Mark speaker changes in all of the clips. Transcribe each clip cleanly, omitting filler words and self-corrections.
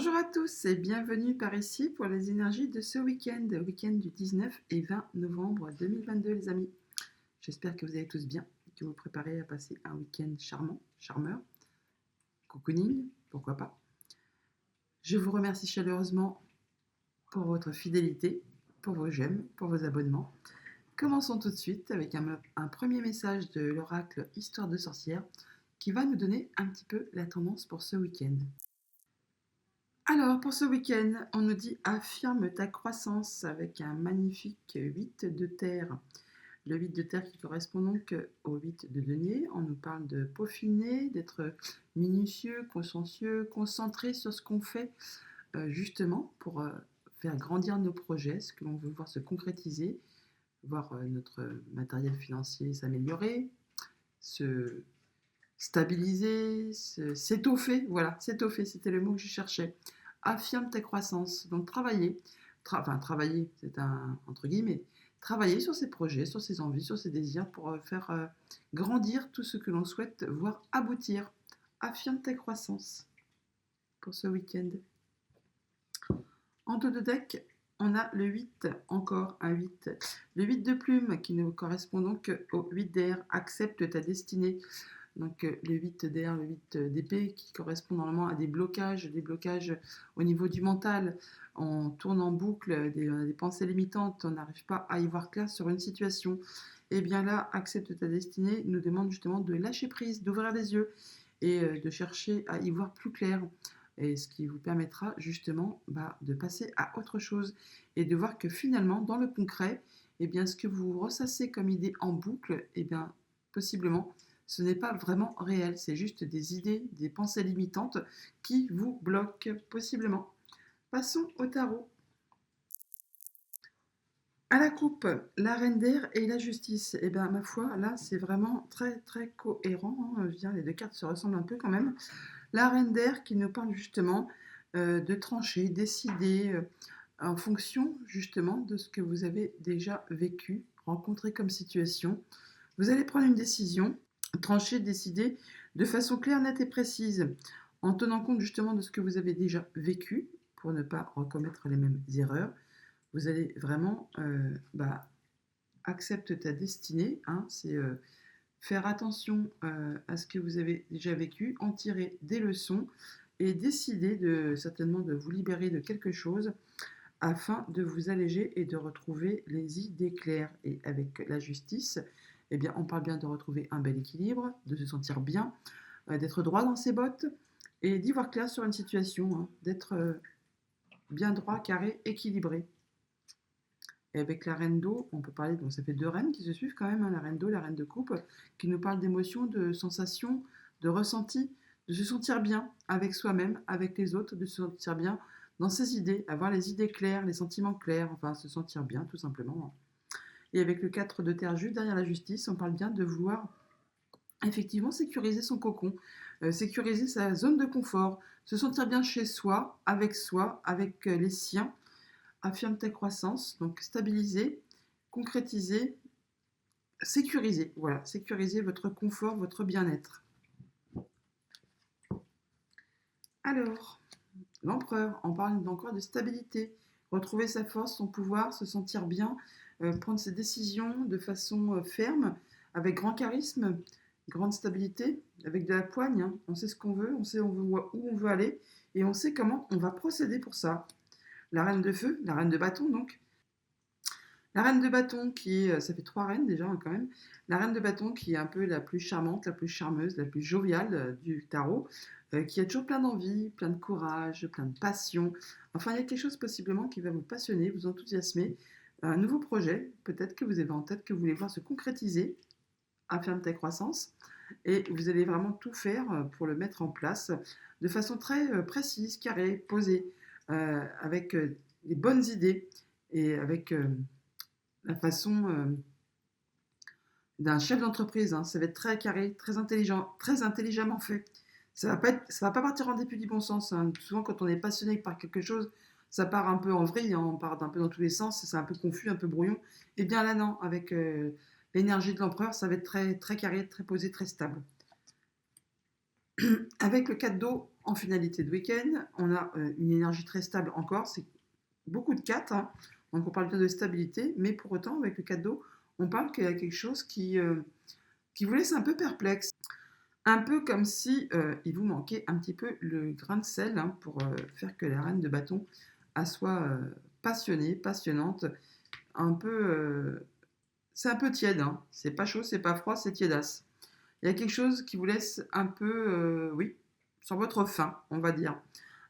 Speaker 1: Bonjour à tous et bienvenue par ici pour les énergies de ce week-end du 19 et 20 novembre 2022 les amis. J'espère que vous allez tous bien, que vous vous préparez à passer un week-end charmant, charmeur, cocooning, pourquoi pas. Je vous remercie chaleureusement pour votre fidélité, pour vos j'aime, pour vos abonnements. Commençons tout de suite avec un premier message de l'oracle Histoire de sorcière qui va nous donner un petit peu la tendance pour ce week-end. Alors, pour ce week-end, on nous dit affirme ta croissance avec un magnifique 8 de terre. Le 8 de terre qui correspond donc au 8 de denier. On nous parle de peaufiner, d'être minutieux, consciencieux, concentré sur ce qu'on fait justement pour faire grandir nos projets, ce que l'on veut voir se concrétiser, voir notre matériel financier s'améliorer, se stabiliser, s'étoffer. Voilà, s'étoffer, c'était le mot que je cherchais. Affirme ta croissance. Donc travailler, travailler, c'est un entre guillemets, travailler sur ses projets, sur ses envies, sur ses désirs pour faire grandir tout ce que l'on souhaite voir aboutir. Affirme ta croissance pour ce week-end. En dos de deck, on a le 8, encore un 8. Le 8 de plume qui nous correspond donc au 8 d'air. Accepte ta destinée. Donc le 8 d'air, le 8 d'épée qui correspond normalement à des blocages au niveau du mental. On tourne en boucle, des pensées limitantes, on n'arrive pas à y voir clair sur une situation. Et bien là, accepte ta destinée nous demande justement de lâcher prise, d'ouvrir les yeux et de chercher à y voir plus clair. Et ce qui vous permettra justement de passer à autre chose et de voir que finalement, dans le concret, eh bien, ce que vous ressassez comme idée en boucle, eh bien, possiblement, ce n'est pas vraiment réel, c'est juste des idées, des pensées limitantes qui vous bloquent possiblement. Passons au tarot. À la coupe, la reine d'air et la justice. Et bien, ma foi, là, c'est vraiment très, très cohérent. Je veux dire, les deux cartes se ressemblent un peu quand même. La reine d'air qui nous parle justement de trancher, décider en fonction justement de ce que vous avez déjà vécu, rencontré comme situation. Vous allez prendre une décision, trancher, décider de façon claire, nette et précise, en tenant compte justement de ce que vous avez déjà vécu pour ne pas recommettre les mêmes erreurs. Vous allez vraiment accepte ta destinée, hein, c'est faire attention à ce que vous avez déjà vécu, en tirer des leçons et décider certainement de vous libérer de quelque chose afin de vous alléger et de retrouver les idées claires. Et avec la justice, eh bien, on parle bien de retrouver un bel équilibre, de se sentir bien, d'être droit dans ses bottes et d'y voir clair sur une situation, hein, d'être bien droit, carré, équilibré. Et avec la reine d'eau, on peut parler, donc ça fait deux reines qui se suivent quand même, hein, la reine d'eau, la reine de coupe, qui nous parlent d'émotions, de sensations, de ressentis, de se sentir bien avec soi-même, avec les autres, de se sentir bien dans ses idées, avoir les idées claires, les sentiments clairs, enfin se sentir bien tout simplement. Et avec le 4 de terre juste derrière la justice, on parle bien de vouloir effectivement sécuriser son cocon, sécuriser sa zone de confort, se sentir bien chez soi, avec les siens. Affirme ta croissance, donc stabiliser, concrétiser, sécuriser. Voilà, sécuriser votre confort, votre bien-être. Alors, l'empereur, on parle encore de stabilité, retrouver sa force, son pouvoir, se sentir bien, prendre ses décisions de façon ferme, avec grand charisme, grande stabilité, avec de la poigne, hein. On sait ce qu'on veut, on sait où on veut aller, et on sait comment on va procéder pour ça. La reine de feu, la reine de bâton donc. La reine de bâton qui est, ça fait trois reines déjà hein, quand même, la reine de bâton qui est un peu la plus charmante, la plus charmeuse, la plus joviale du tarot, qui a toujours plein d'envie, plein de courage, plein de passion. Enfin, il y a quelque chose possiblement qui va vous passionner, vous enthousiasmer. Un nouveau projet, peut-être que vous avez en tête, que vous voulez voir se concrétiser, affirme ta croissance, et vous allez vraiment tout faire pour le mettre en place de façon très précise, carrée, posée, avec les bonnes idées et avec la façon d'un chef d'entreprise. Hein. Ça va être très carré, très intelligent, très intelligemment fait. Ça va pas partir en dépit du bon sens. Hein. Souvent, quand on est passionné par quelque chose, ça part un peu en vrille, hein. On part un peu dans tous les sens, c'est un peu confus, un peu brouillon. Et bien là, non, avec l'énergie de l'empereur, ça va être très, très carré, très posé, très stable. Avec le 4 d'eau, En finalité de week-end, on a une énergie très stable encore, c'est beaucoup de 4, hein. Donc on parle bien de stabilité, mais pour autant, avec le 4 d'eau, on parle qu'il y a quelque chose qui vous laisse un peu perplexe. Un peu comme si il vous manquait un petit peu le grain de sel, hein, pour faire que la reine de bâton soit passionnée, passionnante, un peu... c'est un peu tiède, hein. C'est pas chaud, c'est pas froid, c'est tiédasse. Il y a quelque chose qui vous laisse un peu, oui, sur votre faim, on va dire.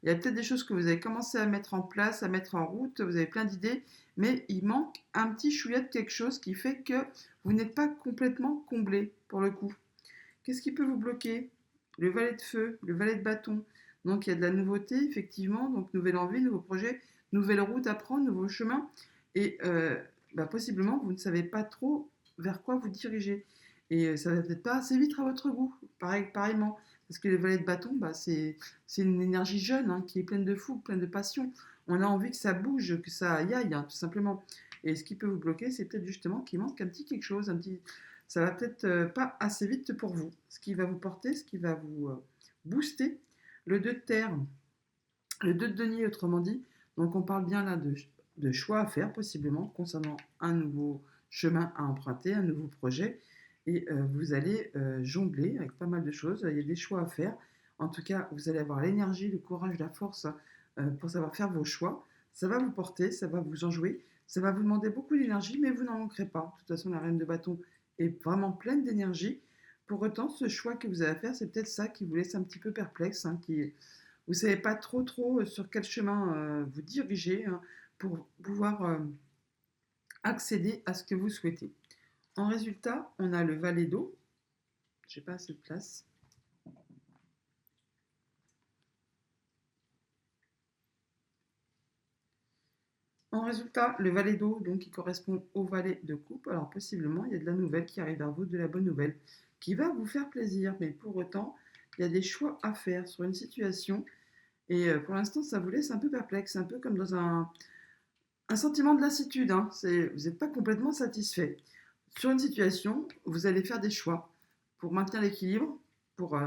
Speaker 1: Il y a peut-être des choses que vous avez commencé à mettre en place, à mettre en route, vous avez plein d'idées, mais il manque un petit chouïa de quelque chose qui fait que vous n'êtes pas complètement comblé pour le coup. Qu'est-ce qui peut vous bloquer? Le valet de feu, le valet de bâton. Donc il y a de la nouveauté, effectivement, donc nouvelle envie, nouveau projet, nouvelle route à prendre, nouveau chemin, et possiblement vous ne savez pas trop vers quoi vous diriger. Et ça va peut-être pas assez vite à votre goût, pareillement. Parce que le valet de bâton, c'est une énergie jeune, hein, qui est pleine de fougue, pleine de passion. On a envie que ça bouge, que ça y aille, hein, tout simplement. Et ce qui peut vous bloquer, c'est peut-être justement qu'il manque un petit quelque chose, ça va peut-être pas assez vite pour vous. Ce qui va vous porter, ce qui va vous booster, le 2 de terre, le 2 de denier, autrement dit. Donc on parle bien là de choix à faire, possiblement, concernant un nouveau chemin à emprunter, un nouveau projet. Et vous allez jongler avec pas mal de choses. Il y a des choix à faire. En tout cas, vous allez avoir l'énergie, le courage, la force pour savoir faire vos choix. Ça va vous porter, ça va vous enjouer, ça va vous demander beaucoup d'énergie, mais vous n'en manquerez pas. De toute façon, la reine de bâton est vraiment pleine d'énergie. Pour autant, ce choix que vous avez à faire, c'est peut-être ça qui vous laisse un petit peu perplexe, hein, vous ne savez pas trop sur quel chemin vous diriger, hein, pour pouvoir accéder à ce que vous souhaitez. En résultat, on a le valet d'eau. Je n'ai pas assez de place. En résultat, le valet d'eau, donc, qui correspond au valet de coupe, alors possiblement, il y a de la nouvelle qui arrive vers vous, de la bonne nouvelle, qui va vous faire plaisir, mais pour autant, il y a des choix à faire sur une situation, et pour l'instant, ça vous laisse un peu perplexe, un peu comme dans un sentiment de lassitude, hein. Vous n'êtes pas complètement satisfait. Sur une situation, vous allez faire des choix pour maintenir l'équilibre, pour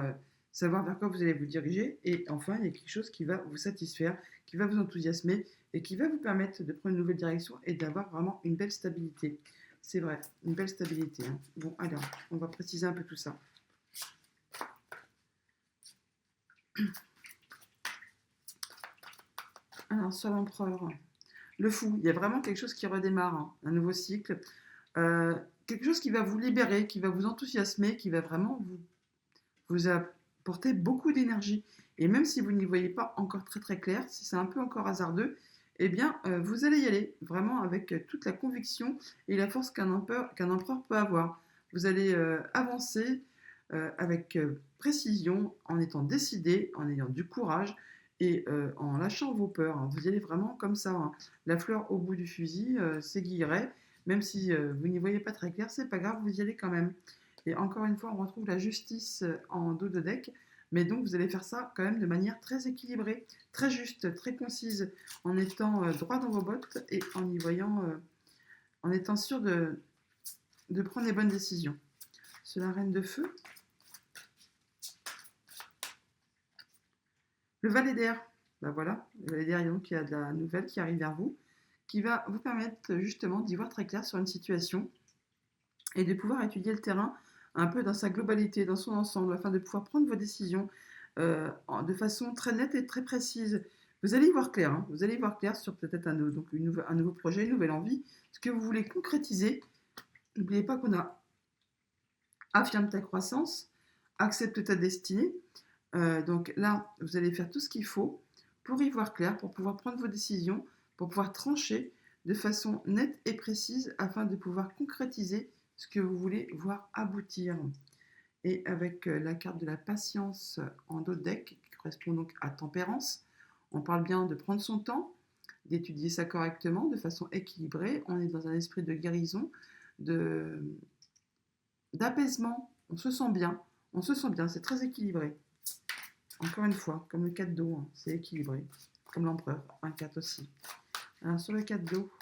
Speaker 1: savoir vers quoi vous allez vous diriger. Et enfin, il y a quelque chose qui va vous satisfaire, qui va vous enthousiasmer et qui va vous permettre de prendre une nouvelle direction et d'avoir vraiment une belle stabilité. C'est vrai, une belle stabilité, hein. Bon, alors, on va préciser un peu tout ça. Alors, sur l'empereur, le fou, il y a vraiment quelque chose qui redémarre, hein, un nouveau cycle. Quelque chose qui va vous libérer, qui va vous enthousiasmer, qui va vraiment vous apporter beaucoup d'énergie. Et même si vous n'y voyez pas encore très clair, si c'est un peu encore hasardeux, eh bien, vous allez y aller vraiment avec toute la conviction et la force qu'un empereur peut avoir. Vous allez avancer avec précision, en étant décidé, en ayant du courage et en lâchant vos peurs, hein. Vous y allez vraiment comme ça, hein. La fleur au bout du fusil s'aiguillerait, même si vous n'y voyez pas très clair, c'est pas grave, vous y allez quand même. Et encore une fois, on retrouve la justice en dos de deck, mais donc vous allez faire ça quand même de manière très équilibrée, très juste, très concise, en étant droit dans vos bottes et en y voyant, en étant sûr de prendre les bonnes décisions. Sur la reine de feu, le valet d'air, ben voilà, le valet d'air, donc il y a de la nouvelle qui arrive vers vous, qui va vous permettre justement d'y voir très clair sur une situation et de pouvoir étudier le terrain un peu dans sa globalité, dans son ensemble, afin de pouvoir prendre vos décisions de façon très nette et très précise. Vous allez y voir clair, hein, vous allez y voir clair sur peut-être un nouveau projet, une nouvelle envie, ce que vous voulez concrétiser. N'oubliez pas qu'on a affirme ta croissance, accepte ta destinée. Donc là, vous allez faire tout ce qu'il faut pour y voir clair, pour pouvoir prendre vos décisions, pour pouvoir trancher de façon nette et précise afin de pouvoir concrétiser ce que vous voulez voir aboutir. Et avec la carte de la patience en dos de deck, qui correspond donc à tempérance, on parle bien de prendre son temps, d'étudier ça correctement, de façon équilibrée. On est dans un esprit de guérison, d'apaisement. On se sent bien, c'est très équilibré. Encore une fois, comme le 4 d'eau, hein, c'est équilibré. Comme l'empereur, un 4 aussi. Alors sur le 4 d'eau,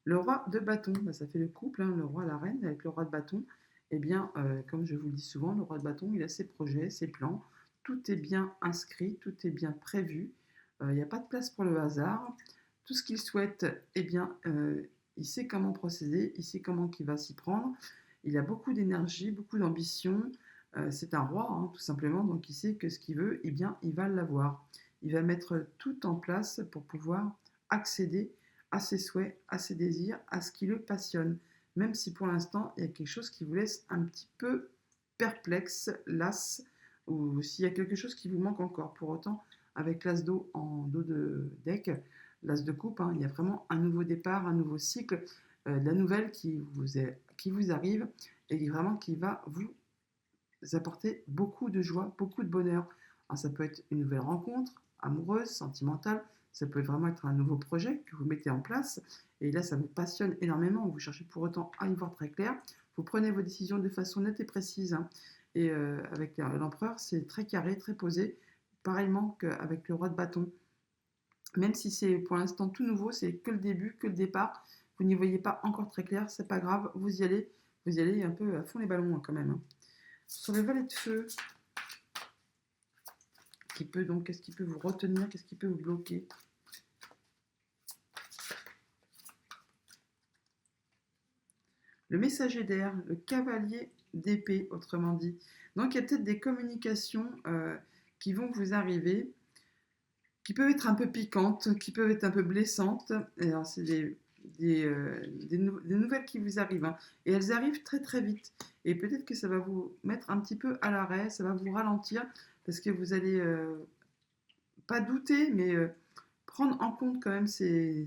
Speaker 1: le roi de bâton, ça fait le couple, hein, le roi et la reine avec le roi de bâton. eh bien, comme je vous le dis souvent, le roi de bâton, il a ses projets, ses plans, tout est bien inscrit, tout est bien prévu, il n'y a pas de place pour le hasard. Tout ce qu'il souhaite, eh bien, il sait comment procéder, il sait comment il va s'y prendre. Il a beaucoup d'énergie, beaucoup d'ambition. C'est un roi, hein, tout simplement, donc il sait que ce qu'il veut, eh bien, il va l'avoir. Il va mettre tout en place pour pouvoir accéder à ses souhaits, à ses désirs, à ce qui le passionne. Même si pour l'instant, il y a quelque chose qui vous laisse un petit peu perplexe, las, ou s'il y a quelque chose qui vous manque encore. Pour autant, avec l'as d'eau en dos de deck, l'as de coupe, hein, il y a vraiment un nouveau départ, un nouveau cycle, de la nouvelle qui vous arrive et vraiment qui va vous apporter beaucoup de joie, beaucoup de bonheur. Alors, ça peut être une nouvelle rencontre amoureuse, sentimentale, ça peut vraiment être un nouveau projet que vous mettez en place et là ça vous passionne énormément, vous cherchez pour autant à y voir très clair, vous prenez vos décisions de façon nette et précise, hein. Et avec l'empereur c'est très carré, très posé, pareillement qu'avec le roi de bâton. Même si c'est pour l'instant tout nouveau, c'est que le début, que le départ, vous n'y voyez pas encore très clair, c'est pas grave, vous y allez un peu à fond les ballons, hein, quand même, hein. Sur le valet de feu, qu'est-ce qui peut vous retenir, qu'est-ce qui peut vous bloquer? Le messager d'air, le cavalier d'épée, autrement dit. Donc il y a peut-être des communications qui vont vous arriver, qui peuvent être un peu piquantes, qui peuvent être un peu blessantes. Et alors c'est des nouvelles qui vous arrivent, hein. Et elles arrivent très très vite. Et peut-être que ça va vous mettre un petit peu à l'arrêt, ça va vous ralentir, parce que vous allez pas douter, mais prendre en compte quand même ces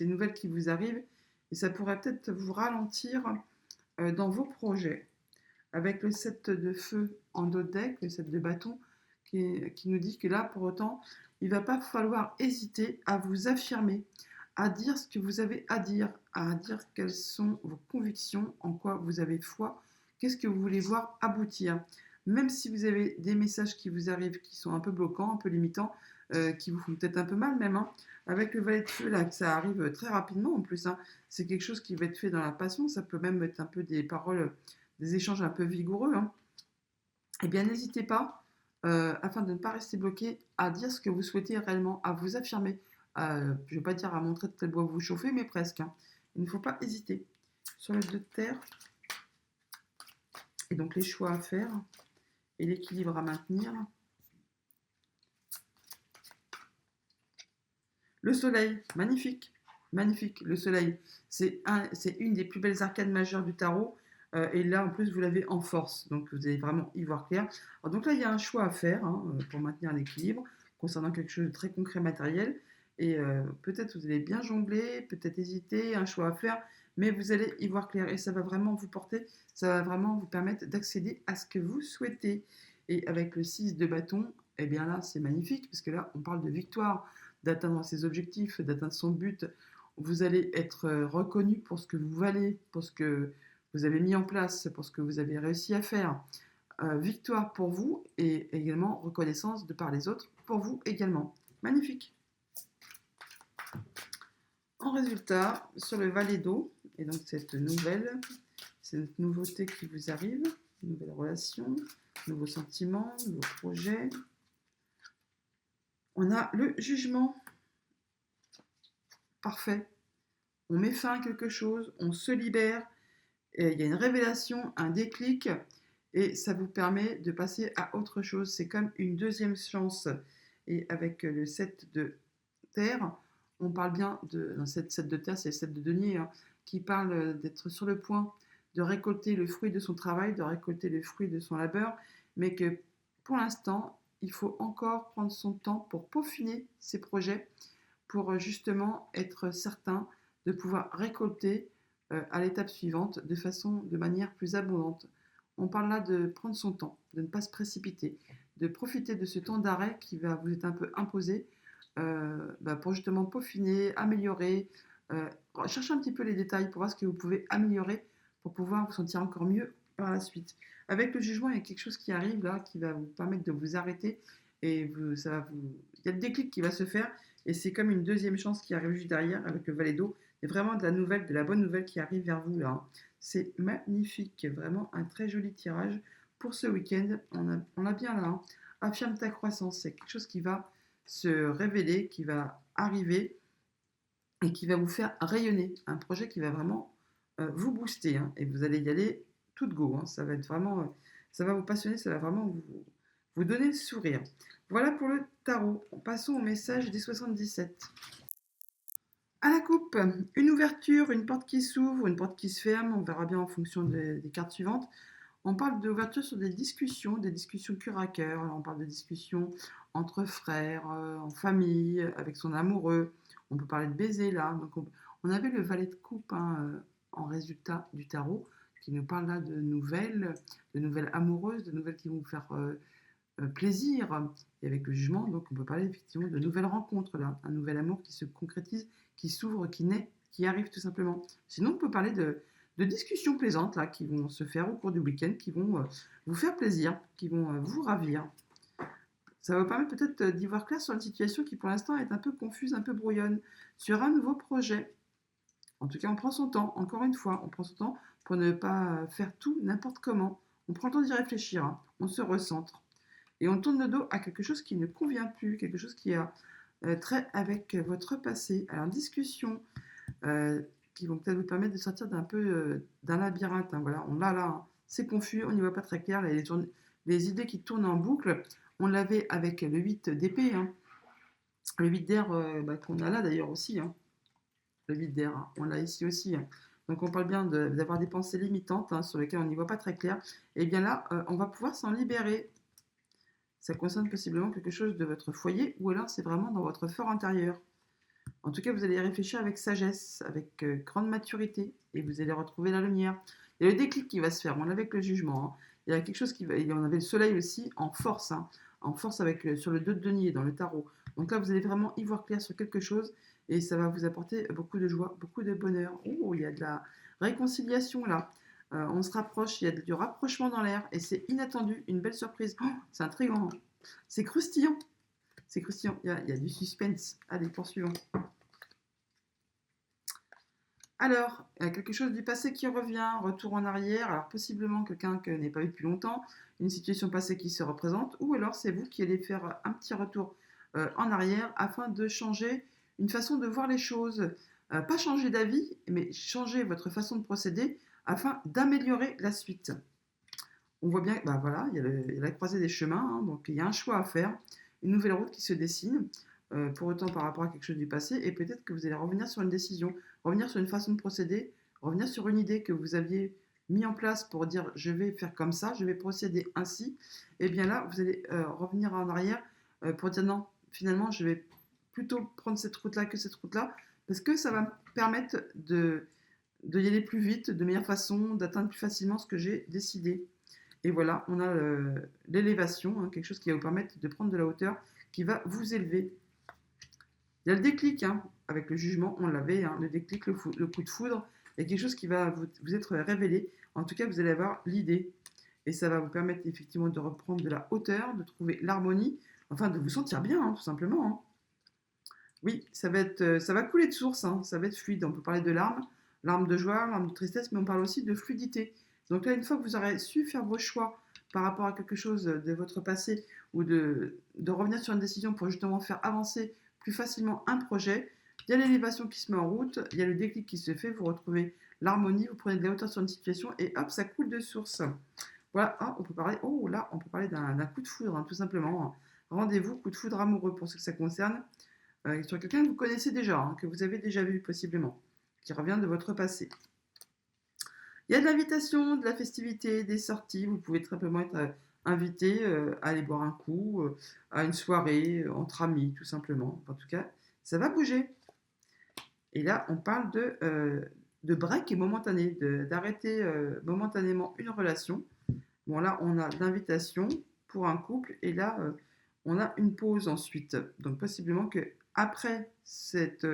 Speaker 1: nouvelles qui vous arrivent. Et ça pourrait peut-être vous ralentir dans vos projets. Avec le 7 de feu en dos de deck, le 7 de bâton, qui nous dit que là, pour autant, il ne va pas falloir hésiter à vous affirmer, à dire ce que vous avez à dire quelles sont vos convictions, en quoi vous avez foi, qu'est-ce que vous voulez voir aboutir. Même si vous avez des messages qui vous arrivent qui sont un peu bloquants, un peu limitants, qui vous font peut-être un peu mal même, hein. Avec le valet de feu, là, que ça arrive très rapidement en plus, hein. C'est quelque chose qui va être fait dans la passion, ça peut même être un peu des paroles, des échanges un peu vigoureux, hein. Eh bien, n'hésitez pas, afin de ne pas rester bloqué, à dire ce que vous souhaitez réellement, à vous affirmer. Je ne vais pas dire à montrer de quel bois vous chauffez, mais presque, hein. Il ne faut pas hésiter. Sur le 2 de terre, et donc les choix à faire et l'équilibre à maintenir. Le soleil, magnifique, magnifique. Le soleil, c'est une des plus belles arcades majeures du tarot. Et là, en plus, vous l'avez en force. Donc, vous allez vraiment y voir clair. Alors, donc là, il y a un choix à faire, hein, pour maintenir l'équilibre concernant quelque chose de très concret, matériel. Et peut-être vous allez bien jongler, peut-être hésiter, un choix à faire, mais vous allez y voir clair. Et ça va vraiment vous porter, ça va vraiment vous permettre d'accéder à ce que vous souhaitez. Et avec le 6 de bâton, eh bien là, c'est magnifique, parce que là, on parle de victoire, d'atteindre ses objectifs, d'atteindre son but. Vous allez être reconnu pour ce que vous valez, pour ce que vous avez mis en place, pour ce que vous avez réussi à faire. Victoire pour vous et également reconnaissance de par les autres pour vous également. Magnifique. En résultat, sur le valet d'eau, et donc cette nouveauté qui vous arrive, nouvelle relation, nouveaux sentiments, nouveaux projets, on a le jugement. Parfait. On met fin à quelque chose, on se libère, et il y a une révélation, un déclic, et ça vous permet de passer à autre chose. C'est comme une deuxième chance. Et avec le 7 de terre, on parle bien dans cette 7 de terre, c'est le 7 de denier, hein, qui parle d'être sur le point de récolter le fruit de son travail, de récolter le fruit de son labeur, mais que pour l'instant, il faut encore prendre son temps pour peaufiner ses projets, pour justement être certain de pouvoir récolter à l'étape suivante de manière plus abondante. On parle là de prendre son temps, de ne pas se précipiter, de profiter de ce temps d'arrêt qui va vous être un peu imposé, pour justement peaufiner, améliorer, chercher un petit peu les détails pour voir ce que vous pouvez améliorer pour pouvoir vous sentir encore mieux par la suite. Avec le jugement, il y a quelque chose qui arrive là qui va vous permettre de vous arrêter et il y a le déclic qui va se faire et c'est comme une deuxième chance qui arrive juste derrière avec le valet d'eau. Il y a vraiment de la nouvelle, de la bonne nouvelle qui arrive vers vous là, hein. C'est magnifique, vraiment un très joli tirage pour ce week-end. On a bien là, hein. Affirme ta croissance, c'est quelque chose qui va se révéler, qui va arriver et qui va vous faire rayonner. Un projet qui va vraiment vous booster, hein, et vous allez y aller tout de go, hein. Ça va être vraiment, ça va vous passionner, ça va vraiment vous donner le sourire. Voilà pour le tarot. Passons au message des 77. À la coupe, une ouverture, une porte qui s'ouvre, une porte qui se ferme, on verra bien en fonction des cartes suivantes. On parle d'ouverture sur des discussions cœur à cœur. On parle de discussions entre frères, en famille, avec son amoureux. On peut parler de baiser là. Donc on avait le valet de coupe, hein, en résultat du tarot, qui nous parle là de nouvelles amoureuses, de nouvelles qui vont vous faire plaisir. Et avec le jugement, donc on peut parler effectivement de nouvelles rencontres là, un nouvel amour qui se concrétise, qui s'ouvre, qui naît, qui arrive tout simplement. Sinon, on peut parler de discussions plaisantes là, qui vont se faire au cours du week-end, qui vont vous faire plaisir, qui vont vous ravir. Ça va vous permettre peut-être d'y voir clair sur une situation qui pour l'instant est un peu confuse, un peu brouillonne, sur un nouveau projet. En tout cas, on prend son temps, encore une fois, on prend son temps pour ne pas faire tout n'importe comment. On prend le temps d'y réfléchir, hein. On se recentre. Et on tourne le dos à quelque chose qui ne convient plus, quelque chose qui a trait avec votre passé. Alors, discussion qui vont peut-être vous permettre de sortir d'un peu d'un labyrinthe, hein. Voilà, on l'a là, hein. C'est confus, on n'y voit pas très clair. Là, les idées qui tournent en boucle, on l'avait avec le 8 d'épée, hein. Le 8 d'air qu'on a là d'ailleurs aussi, hein. Le 8 d'air, hein. On l'a ici aussi, hein. Donc on parle bien d'avoir des pensées limitantes, hein, sur lesquelles on n'y voit pas très clair. Et bien là, on va pouvoir s'en libérer. Ça concerne possiblement quelque chose de votre foyer ou alors c'est vraiment dans votre fort intérieur. En tout cas, vous allez y réfléchir avec sagesse, avec grande maturité et vous allez retrouver la lumière. Il y a le déclic qui va se faire, on avec le jugement, hein. Il y a quelque chose qui va. Il y en avait le soleil aussi en force, hein, en force avec sur le 2 de denier dans le tarot. Donc là, vous allez vraiment y voir clair sur quelque chose et ça va vous apporter beaucoup de joie, beaucoup de bonheur. Oh, il y a de la réconciliation là. On se rapproche, il y a du rapprochement dans l'air et c'est inattendu, une belle surprise. Oh, c'est intriguant, c'est croustillant. C'est croustillant, il y a du suspense. Allez, poursuivons. Alors, quelque chose du passé qui revient, retour en arrière, alors possiblement quelqu'un que n'ait pas vu depuis longtemps, une situation passée qui se représente, ou alors c'est vous qui allez faire un petit retour en arrière afin de changer une façon de voir les choses. Pas changer d'avis, mais changer votre façon de procéder afin d'améliorer la suite. On voit bien, bah voilà, il y a la croisée des chemins, hein, donc il y a un choix à faire, une nouvelle route qui se dessine, pour autant par rapport à quelque chose du passé, et peut-être que vous allez revenir sur une décision, revenir sur une façon de procéder, revenir sur une idée que vous aviez mis en place pour dire je vais faire comme ça, je vais procéder ainsi, et bien là, vous allez revenir en arrière pour dire non, finalement, je vais plutôt prendre cette route-là que cette route-là, parce que ça va me permettre de y aller plus vite, de meilleure façon, d'atteindre plus facilement ce que j'ai décidé. Et voilà, on a l'élévation, hein, quelque chose qui va vous permettre de prendre de la hauteur, qui va vous élever. Il y a le déclic, hein, avec le jugement, on l'avait, hein, le déclic, le coup de foudre, il y a quelque chose qui va vous être révélé. En tout cas, vous allez avoir l'idée. Et ça va vous permettre effectivement de reprendre de la hauteur, de trouver l'harmonie, enfin de vous sentir bien, hein, tout simplement, hein. Oui, ça va couler de source, hein, ça va être fluide. On peut parler de larmes, larmes de joie, larmes de tristesse, mais on parle aussi de fluidité. Donc là, une fois que vous aurez su faire vos choix par rapport à quelque chose de votre passé ou de revenir sur une décision pour justement faire avancer plus facilement un projet, il y a l'élévation qui se met en route, il y a le déclic qui se fait, vous retrouvez l'harmonie, vous prenez de la hauteur sur une situation et hop, ça coule de source. Voilà, hein, on peut parler, oh là, on peut parler d'un coup de foudre, hein, tout simplement. Rendez-vous, coup de foudre amoureux pour ce que ça concerne, sur quelqu'un que vous connaissez déjà, hein, que vous avez déjà vu possiblement, qui revient de votre passé. Il y a de l'invitation, de la festivité, des sorties. Vous pouvez très simplement être invité à aller boire un coup, à une soirée, entre amis, tout simplement. En tout cas, ça va bouger. Et là, on parle de break et momentané, d'arrêter momentanément une relation. Bon, là, on a l'invitation pour un couple et là, on a une pause ensuite. Donc, possiblement que après cette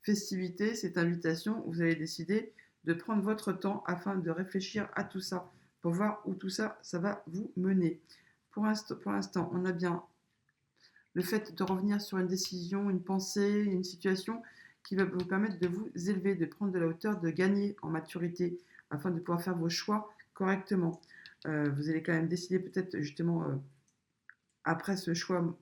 Speaker 1: festivité, cette invitation, vous allez décider de prendre votre temps afin de réfléchir à tout ça pour voir où tout ça, ça va vous mener. Pour l'instant, on a bien le fait de revenir sur une décision, une pensée, une situation qui va vous permettre de vous élever, de prendre de la hauteur, de gagner en maturité afin de pouvoir faire vos choix correctement. Vous allez quand même décider peut-être justement après ce choix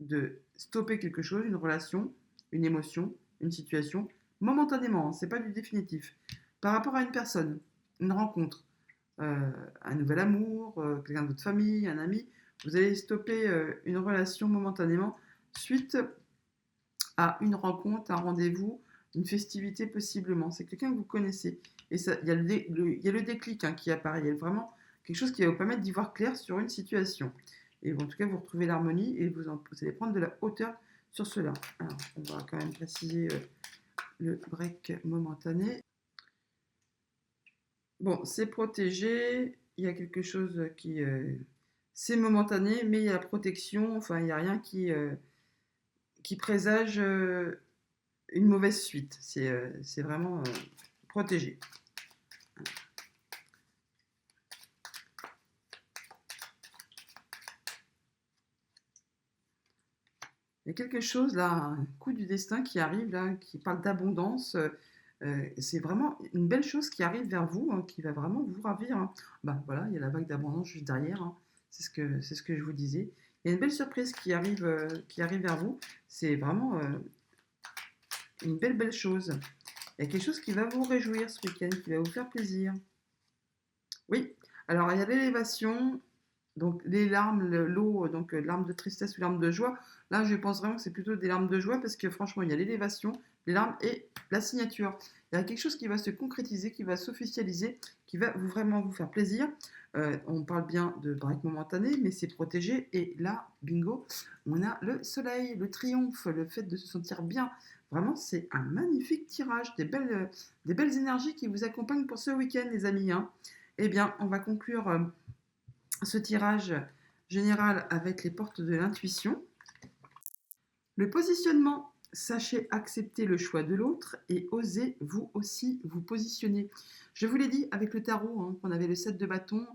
Speaker 1: de stopper quelque chose, une relation, une émotion, une situation, momentanément, hein, c'est pas du définitif. Par rapport à une personne, une rencontre, un nouvel amour, quelqu'un de votre famille, un ami, vous allez stopper une relation momentanément suite à une rencontre, un rendez-vous, une festivité possiblement. C'est quelqu'un que vous connaissez. Et il y a le déclic hein, qui apparaît. Il y a vraiment quelque chose qui va vous permettre d'y voir clair sur une situation. Et en tout cas, vous retrouvez l'harmonie et vous allez prendre de la hauteur sur cela. Alors, on va quand même préciser le break momentané. Bon, c'est protégé. Il y a quelque chose qui... c'est momentané, mais il y a la protection. Enfin, il n'y a rien qui présage une mauvaise suite. C'est vraiment protégé. Il y a quelque chose là, un coup du destin qui arrive là, qui parle d'abondance. C'est vraiment une belle chose qui arrive vers vous, hein, qui va vraiment vous ravir. Hein. Bah voilà, il y a la vague d'abondance juste derrière. Hein. C'est ce que je vous disais. Il y a une belle surprise qui arrive vers vous. C'est vraiment une belle chose. Il y a quelque chose qui va vous réjouir ce week-end, qui va vous faire plaisir. Oui, alors il y a l'élévation, donc les larmes, l'eau, donc larmes de tristesse ou larmes de joie. Là, je pense vraiment que c'est plutôt des larmes de joie parce que franchement, il y a l'élévation, les larmes et la signature. Il y a quelque chose qui va se concrétiser, qui va s'officialiser, qui va vraiment vous faire plaisir. On parle bien de break momentané, mais c'est protégé. Et là, bingo, on a le soleil, le triomphe, le fait de se sentir bien. Vraiment, c'est un magnifique tirage, des belles énergies qui vous accompagnent pour ce week-end, les amis. Hein. Eh bien, on va conclure ce tirage général avec les portes de l'intuition. Le positionnement, sachez accepter le choix de l'autre et osez vous aussi vous positionner. Je vous l'ai dit avec le tarot, hein, qu'on avait le 7 de bâton,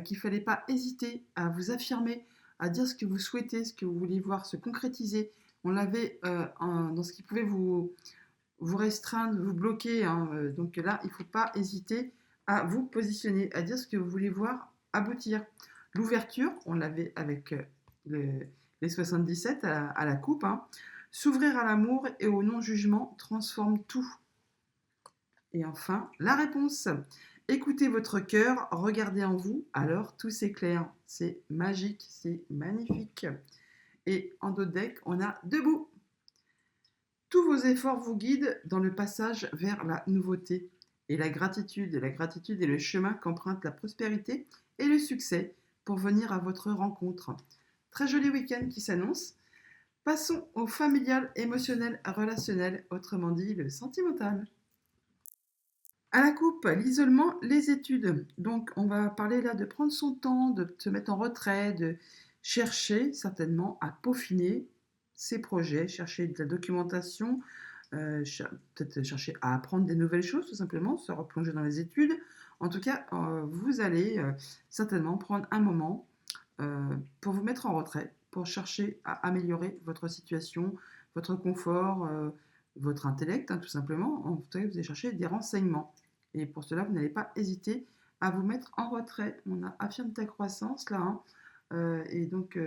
Speaker 1: qu'il ne fallait pas hésiter à vous affirmer, à dire ce que vous souhaitez, ce que vous voulez voir se concrétiser. On l'avait dans ce qui pouvait vous restreindre, vous bloquer. Hein, donc là, il ne faut pas hésiter à vous positionner, à dire ce que vous voulez voir aboutir. L'ouverture, on l'avait avec les 77 à la coupe. Hein. S'ouvrir à l'amour et au non-jugement transforme tout. Et enfin, la réponse. Écoutez votre cœur, regardez en vous, alors tout s'éclaire. C'est magique, c'est magnifique. Et en dos de deck, on a debout. Tous vos efforts vous guident dans le passage vers la nouveauté. Et la gratitude est le chemin qu'emprunte la prospérité et le succès pour venir à votre rencontre. Très joli week-end qui s'annonce. Passons au familial, émotionnel, relationnel, autrement dit le sentimental. À la coupe, l'isolement, les études. Donc on va parler là de prendre son temps, de se mettre en retrait, de chercher certainement à peaufiner ses projets, chercher de la documentation, peut-être chercher à apprendre des nouvelles choses tout simplement, se replonger dans les études. En tout cas, vous allez certainement prendre un moment pour vous mettre en retrait, pour chercher à améliorer votre situation, votre confort, votre intellect, hein, tout simplement. En tout cas, vous allez chercher des renseignements. Et pour cela, vous n'allez pas hésiter à vous mettre en retrait. On a affirme ta croissance là, hein, et donc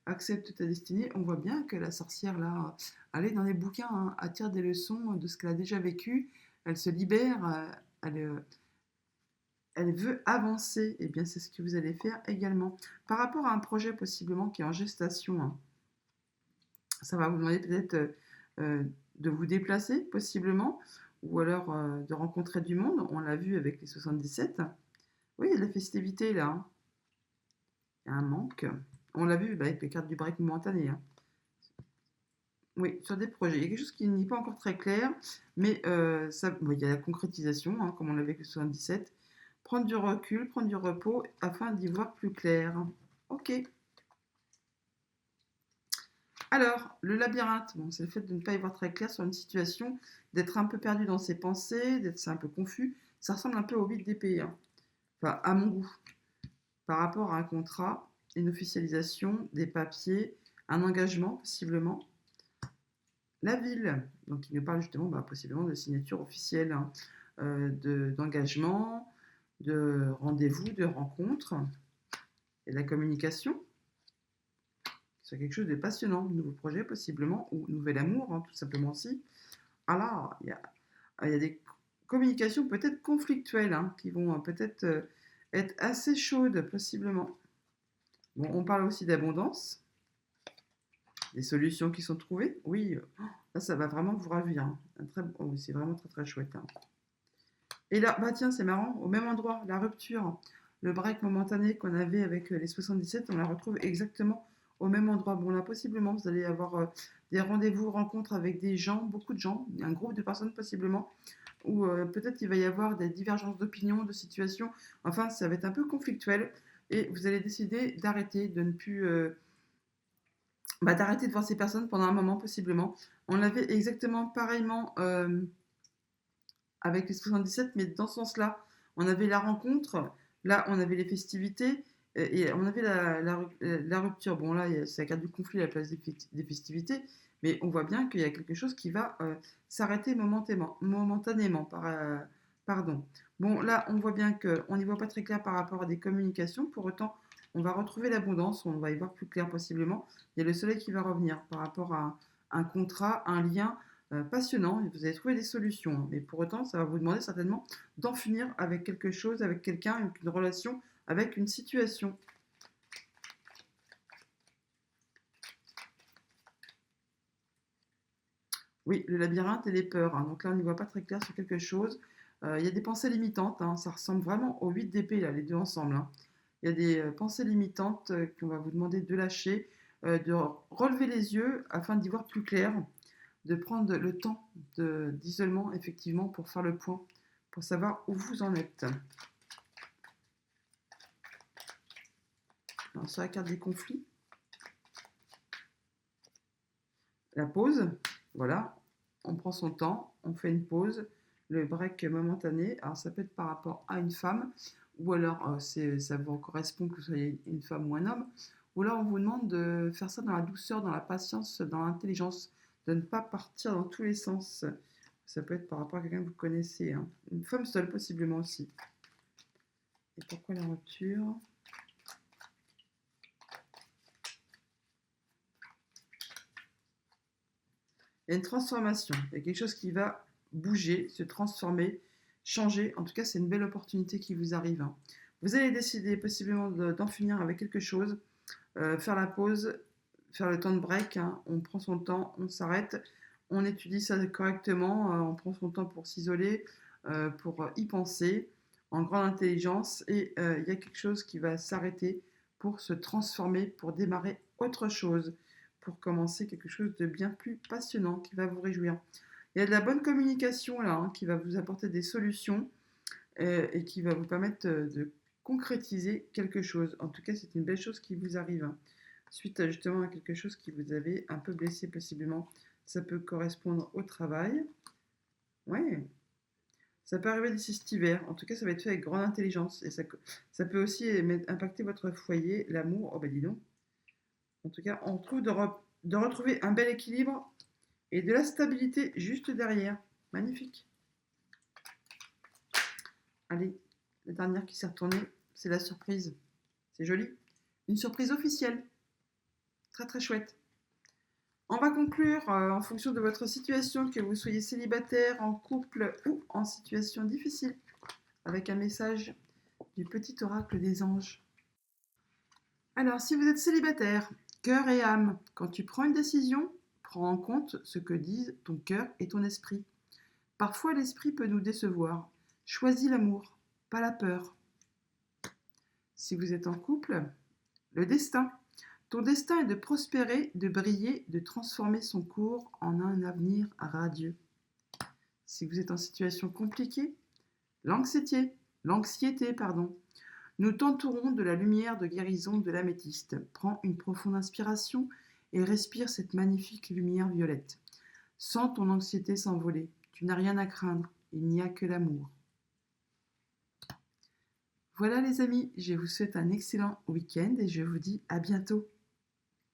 Speaker 1: accepte ta destinée. On voit bien que la sorcière là, elle est dans les bouquins, hein, attire des leçons de ce qu'elle a déjà vécu. Elle se libère, elle veut avancer, et bien c'est ce que vous allez faire également. Par rapport à un projet possiblement qui est en gestation, hein, ça va vous demander peut-être de vous déplacer possiblement, ou alors de rencontrer du monde. On l'a vu avec les 77. Oui, il y a de la festivité là. Hein. Il y a un manque. On l'a vu avec les cartes du break momentané. Hein. Oui, sur des projets. Il y a quelque chose qui n'est pas encore très clair, mais il y a la concrétisation, hein, comme on l'avait avec le 77. Prendre du recul, prendre du repos afin d'y voir plus clair. Ok. Alors, le labyrinthe, bon, c'est le fait de ne pas y voir très clair sur une situation, d'être un peu perdu dans ses pensées, d'être un peu confus. Ça ressemble un peu au 8 d'épée, hein. Enfin, à mon goût. Par rapport à un contrat, une officialisation, des papiers, un engagement possiblement. La ville, donc il nous parle justement possiblement de signature officielle, hein, d'engagement, de rendez-vous, de rencontre et de la communication. C'est quelque chose de passionnant, nouveau projet possiblement, ou nouvel amour, hein, tout simplement aussi. Ah là, il y a des communications peut-être conflictuelles, hein, qui vont peut-être être assez chaudes, possiblement. Bon, on parle aussi d'abondance, des solutions qui sont trouvées. Oui, là, ça va vraiment vous ravir, hein. C'est vraiment très très chouette, hein. Et là, bah tiens, c'est marrant, au même endroit, la rupture, le break momentané qu'on avait avec les 77, on la retrouve exactement au même endroit. Bon, là, possiblement, vous allez avoir des rendez-vous, rencontres avec des gens, beaucoup de gens, un groupe de personnes possiblement, où peut-être il va y avoir des divergences d'opinion, de situations. Enfin, ça va être un peu conflictuel et vous allez décider d'arrêter, de ne plus. D'arrêter de voir ces personnes pendant un moment, possiblement. On l'avait exactement pareillement avec les 77, mais dans ce sens-là, on avait la rencontre, là, on avait les festivités, et on avait la rupture. Bon, là, c'est la carte du conflit à la place des festivités, mais on voit bien qu'il y a quelque chose qui va s'arrêter momentanément. Pardon. Bon, là, on voit bien qu'on n'y voit pas très clair par rapport à des communications. Pour autant, on va retrouver l'abondance, on va y voir plus clair possiblement. Il y a le soleil qui va revenir par rapport à un contrat, un lien, passionnant, et vous allez trouver des solutions, hein. Mais pour autant, ça va vous demander certainement d'en finir avec quelque chose, avec quelqu'un, avec une relation, avec une situation. Oui, le labyrinthe et les peurs, hein. Donc là, on n'y voit pas très clair sur quelque chose. Il y a des pensées limitantes, hein. Ça ressemble vraiment aux 8 d'épée, là, les deux ensemble, hein. Il y a des pensées limitantes qu'on va vous demander de lâcher, de relever les yeux afin d'y voir plus clair, de prendre le temps d'isolement, effectivement, pour faire le point, pour savoir où vous en êtes. Alors, sur la carte des conflits, la pause, voilà, on prend son temps, on fait une pause, le break momentané. Alors, ça peut être par rapport à une femme, ou alors ça vous correspond que vous soyez une femme ou un homme, ou alors on vous demande de faire ça dans la douceur, dans la patience, dans l'intelligence, de ne pas partir dans tous les sens. Ça peut être par rapport à quelqu'un que vous connaissez, hein. Une femme seule, possiblement aussi. Et pourquoi la rupture? Il y a une transformation, il y a quelque chose qui va bouger, se transformer, changer. En tout cas, c'est une belle opportunité qui vous arrive, hein. Vous allez décider possiblement d'en finir avec quelque chose, faire la pause, faire le temps de break, hein. On prend son temps, on s'arrête, on étudie ça correctement, on prend son temps pour s'isoler, pour y penser en grande intelligence, et il y a quelque chose qui va s'arrêter pour se transformer, pour démarrer autre chose, pour commencer quelque chose de bien plus passionnant qui va vous réjouir. Il y a de la bonne communication là, hein, qui va vous apporter des solutions et qui va vous permettre de concrétiser quelque chose. En tout cas, c'est une belle chose qui vous arrive, hein, suite justement à quelque chose qui vous avait un peu blessé possiblement. Ça peut correspondre au travail. Ouais, ça peut arriver d'ici cet hiver. En tout cas, ça va être fait avec grande intelligence. Et ça peut aussi impacter votre foyer, l'amour. Oh, bah dis donc. En tout cas, on trouve de retrouver un bel équilibre et de la stabilité juste derrière. Magnifique. Allez, la dernière qui s'est retournée, c'est la surprise. C'est joli. Une surprise officielle. Très très chouette. On va conclure en fonction de votre situation, que vous soyez célibataire, en couple ou en situation difficile, avec un message du petit oracle des anges. Alors, si vous êtes célibataire, cœur et âme, quand tu prends une décision, prends en compte ce que disent ton cœur et ton esprit. Parfois, l'esprit peut nous décevoir. Choisis l'amour, pas la peur. Si vous êtes en couple, le destin. Ton destin est de prospérer, de briller, de transformer son cours en un avenir radieux. Si vous êtes en situation compliquée, l'anxiété, pardon. Nous t'entourons de la lumière de guérison de l'améthyste. Prends une profonde inspiration et respire cette magnifique lumière violette. Sens ton anxiété s'envoler. Tu n'as rien à craindre, il n'y a que l'amour. Voilà les amis, je vous souhaite un excellent week-end et je vous dis à bientôt.